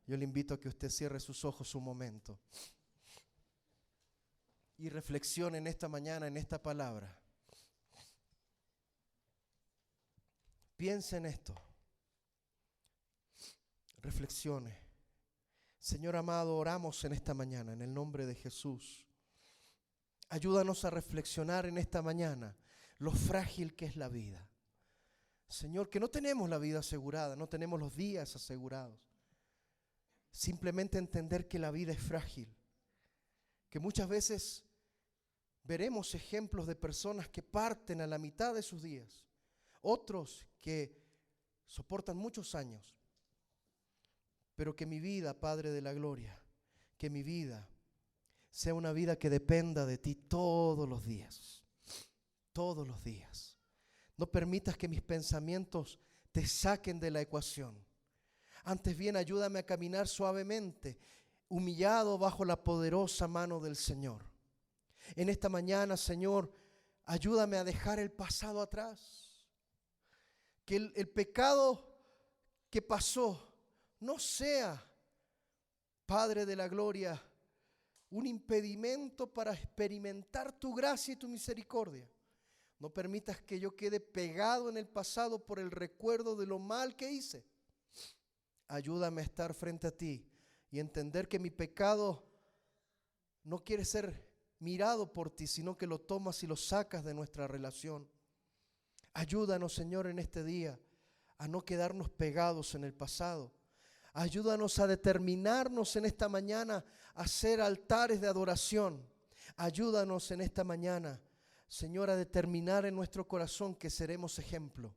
Speaker 2: Yo le invito a que usted cierre sus ojos un momento y reflexione en esta mañana, en esta palabra. Piense en esto. Reflexione. Señor amado, oramos en esta mañana en el nombre de Jesús. Ayúdanos a reflexionar en esta mañana lo frágil que es la vida. Señor, que no tenemos la vida asegurada, no tenemos los días asegurados. Simplemente entender que la vida es frágil. Que muchas veces veremos ejemplos de personas que parten a la mitad de sus días. Otros que soportan muchos años, pero que mi vida, Padre de la Gloria, que mi vida sea una vida que dependa de ti todos los días, todos los días. No permitas que mis pensamientos te saquen de la ecuación. Antes bien, ayúdame a caminar suavemente, humillado bajo la poderosa mano del Señor. En esta mañana, Señor, ayúdame a dejar el pasado atrás. Que el pecado que pasó no sea, Padre de la Gloria, un impedimento para experimentar tu gracia y tu misericordia. No permitas que yo quede pegado en el pasado por el recuerdo de lo mal que hice. Ayúdame a estar frente a ti y entender que mi pecado no quiere ser mirado por ti, sino que lo tomas y lo sacas de nuestra relación. Ayúdanos, Señor, en este día a no quedarnos pegados en el pasado. Ayúdanos a determinarnos en esta mañana a hacer altares de adoración. Ayúdanos en esta mañana, Señor, a determinar en nuestro corazón que seremos ejemplo.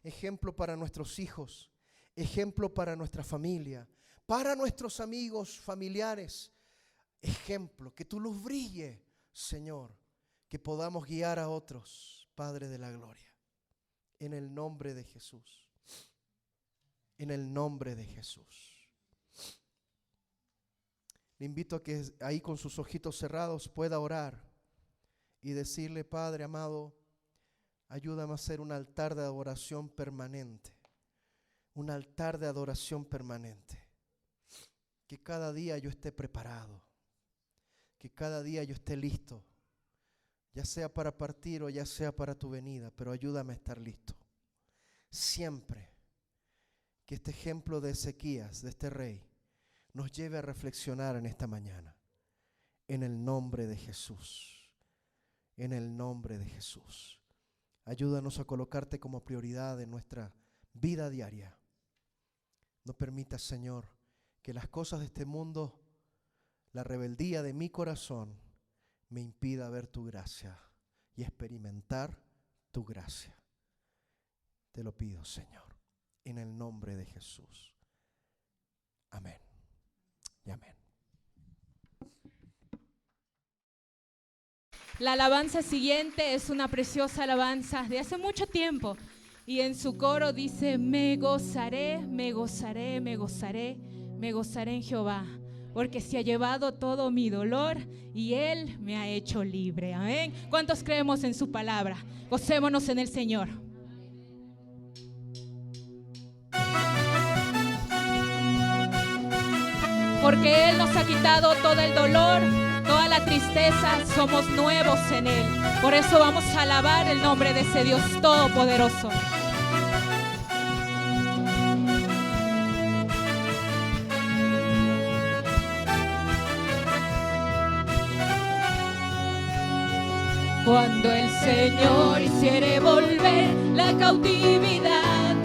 Speaker 2: Ejemplo para nuestros hijos, ejemplo para nuestra familia, para nuestros amigos, familiares. Ejemplo, que tu luz brille, Señor, que podamos guiar a otros, Padre de la gloria. En el nombre de Jesús. En el nombre de Jesús. Le invito a que ahí con sus ojitos cerrados pueda orar y decirle: Padre amado, ayúdame a hacer un altar de adoración permanente. Un altar de adoración permanente. Que cada día yo esté preparado. Que cada día yo esté listo. Ya sea para partir o ya sea para tu venida, pero ayúdame a estar listo. Siempre. Que este ejemplo de Ezequías, de este rey, nos lleve a reflexionar en esta mañana. En el nombre de Jesús. En el nombre de Jesús. Ayúdanos a colocarte como prioridad en nuestra vida diaria. No permitas, Señor, que las cosas de este mundo, la rebeldía de mi corazón, me impida ver tu gracia y experimentar tu gracia. Te lo pido, Señor. En el nombre de Jesús. Amén. Y amén.
Speaker 3: La alabanza siguiente es una preciosa alabanza de hace mucho tiempo. Y en su coro dice: me gozaré, me gozaré, me gozaré, me gozaré en Jehová, porque se ha llevado todo mi dolor y Él me ha hecho libre. Amén. ¿Cuántos creemos en su palabra? Gocémonos en el Señor. Porque Él nos ha quitado todo el dolor, toda la tristeza, somos nuevos en Él. Por eso vamos a alabar el nombre de ese Dios todopoderoso. Cuando el Señor hiciere volver la cautividad,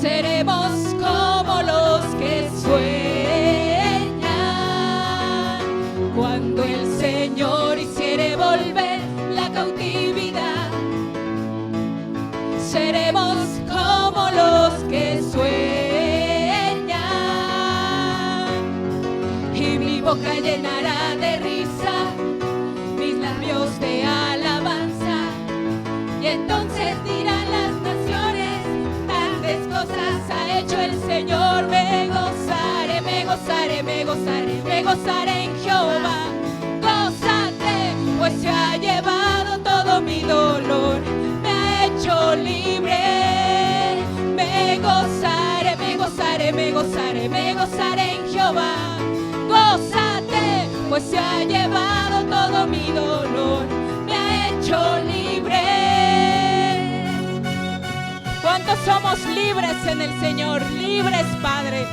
Speaker 3: seremos como los que sueñan. Cuando el Señor hiciere volver la cautividad, seremos como los que sueñan. Y mi boca llenará de risa, mis labios de alabanza, y entonces dirán las naciones: grandes cosas ha hecho el Señor. Me gozaré, me gozaré, me gozaré, me gozaré en Jehová. Gózate, pues se ha llevado todo mi dolor, me ha hecho libre. Me gozaré, me gozaré, me gozaré, me gozaré en Jehová. Gózate, pues se ha llevado todo mi dolor, me ha hecho libre. ¿Cuántos somos libres en el Señor? Libres, Padre.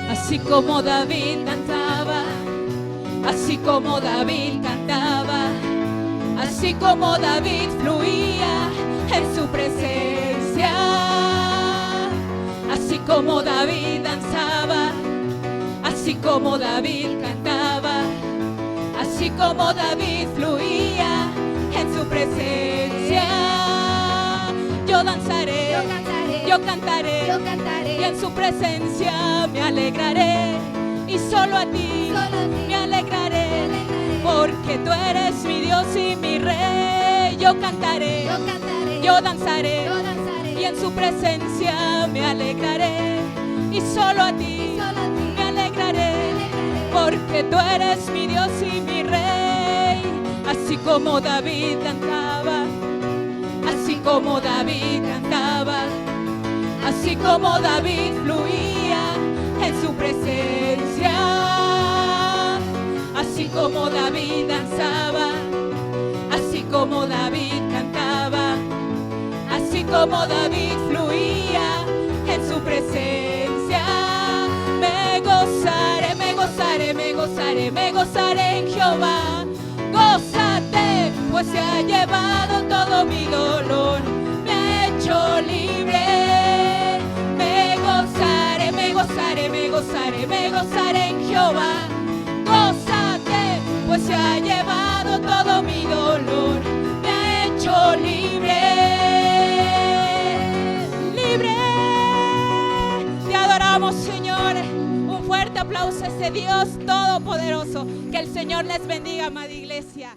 Speaker 3: Así como David cantaba, así como David cantaba, así como David fluía en su presencia, así como David danzaba, así como David cantaba, así como David fluía en su presencia. Yo danzaré, yo cantaré, yo cantaré, yo cantaré, y en su presencia me alegraré, y solo a ti me alegraré, porque tú eres mi Dios y mi Rey. Yo cantaré, yo cantaré, yo danzaré, y en su presencia me alegraré, y solo a ti me alegraré, porque tú eres mi Dios y mi Rey. Así como David cantaba, así como como David cantaba, así como David fluía en su presencia, así como David danzaba, así como David cantaba, así como David fluía en su presencia. Me gozaré, me gozaré, me gozaré, me gozaré en Jehová. Gózate, pues se ha llevado todo mi dolor, me ha hecho libre. Me gozaré, me gozaré, me gozaré, me gozaré en Jehová. Gózate, pues se ha llevado todo mi dolor, me ha hecho libre. Libre. Te adoramos, Señor. Un fuerte aplauso a ese Dios todopoderoso. Que el Señor les bendiga, amada iglesia.